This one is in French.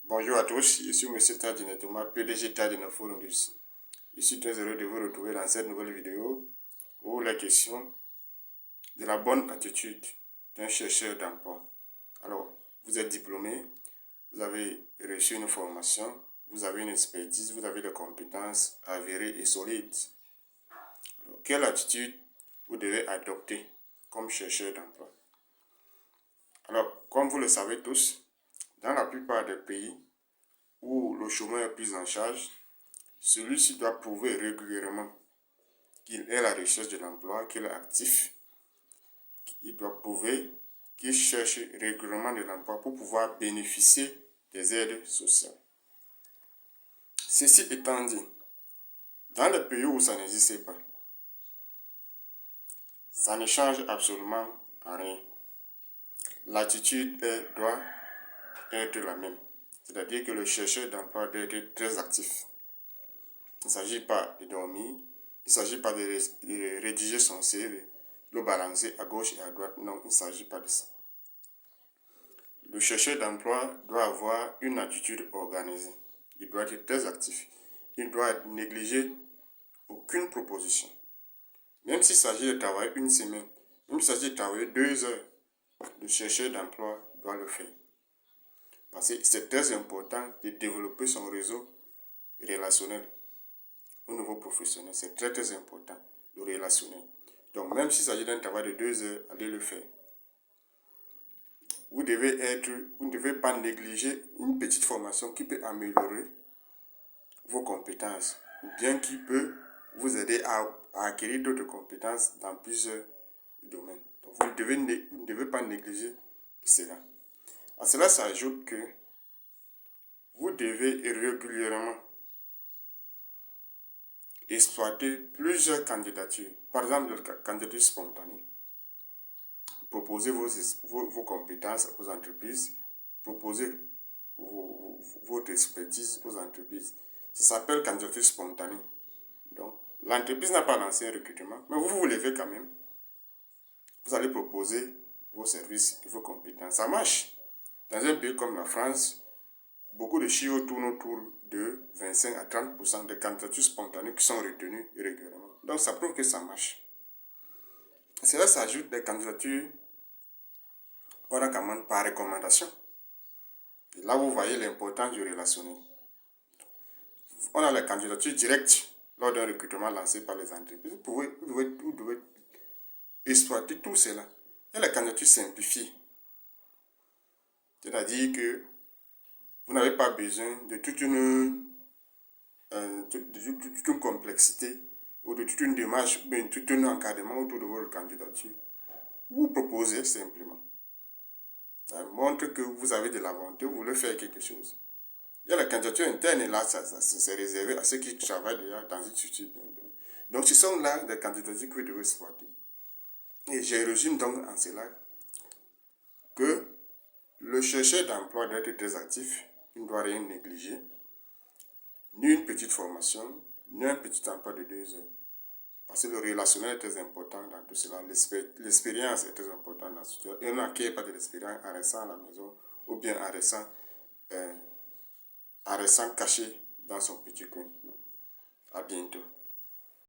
Bonjour à tous, je suis M. Tadine Thomas, PDG Tadine Forundus. Je suis très heureux de vous retrouver dans cette nouvelle vidéo où la question de la bonne attitude d'un chercheur d'emploi. Alors, vous êtes diplômé, vous avez reçu une formation, vous avez une expertise, vous avez des compétences avérées et solides. Alors, quelle attitude vous devez adopter comme chercheur d'emploi? Alors, comme vous le savez tous, dans la plupart des pays où le chômeur est pris en charge, celui-ci doit prouver régulièrement qu'il est à la recherche de l'emploi, qu'il est actif. Il doit prouver qu'il cherche régulièrement de l'emploi pour pouvoir bénéficier des aides sociales. Ceci étant dit, dans les pays où ça n'existe pas, ça ne change absolument rien. L'attitude doit être la même. C'est-à-dire que le chercheur d'emploi doit être très actif. Il ne s'agit pas de dormir, il ne s'agit pas de rédiger son CV, le balancer à gauche et à droite. Non, il ne s'agit pas de ça. Le chercheur d'emploi doit avoir une attitude organisée. Il doit être très actif. Il doit négliger aucune proposition. Même s'il s'agit de travailler une semaine, même s'il s'agit de travailler 2 heures, le chercheur d'emploi doit le faire. Parce que c'est très important de développer son réseau relationnel au niveau professionnel. C'est très très important, le relationnel. Donc même s'il s'agit d'un travail de 2 heures, allez le faire. Vous ne devez pas négliger une petite formation qui peut améliorer vos compétences ou bien qui peut vous aider à acquérir d'autres compétences dans plusieurs domaines. Donc vous ne devez pas négliger cela. À cela s'ajoute que vous devez régulièrement exploiter plusieurs candidatures. Par exemple, la candidature spontanée. Proposez vos compétences aux entreprises. Proposez votre expertise aux entreprises. Ça s'appelle candidature spontanée. Donc, l'entreprise n'a pas lancé un recrutement, mais vous le faites quand même. Vous allez proposer vos services et vos compétences. Ça marche. Dans un pays comme la France, beaucoup de chiffres tournent autour de 25 à 30% de candidatures spontanées qui sont retenues régulièrement. Donc, ça prouve que ça marche. Cela s'ajoute des candidatures par recommandation. Et là, vous voyez l'importance du relationnel. On a les candidatures directes lors d'un recrutement lancé par les entreprises. Vous devez exploiter tout cela. Et la candidature simplifiée. C'est-à-dire que vous n'avez pas besoin de toute une complexité ou de toute une démarche ou de tout un encadrement autour de votre candidature. Vous proposez simplement. Ça montre que vous avez de la volonté, vous voulez faire quelque chose. Il y a la candidature interne et là, c'est réservé à ceux qui travaillent déjà dans une structure bien donnée. Donc, ce sont là des candidatures que vous devez exploiter. Et je résume donc en cela que le chercheur d'emploi doit être très actif, il ne doit rien négliger, ni une petite formation, ni un petit emploi de 2 heures. Parce que le relationnel est très important dans tout cela, l'expérience est très importante dans tout cela. Et on n'acquiert pas de l'expérience en restant à la maison ou bien en restant caché dans son petit coin. À bientôt.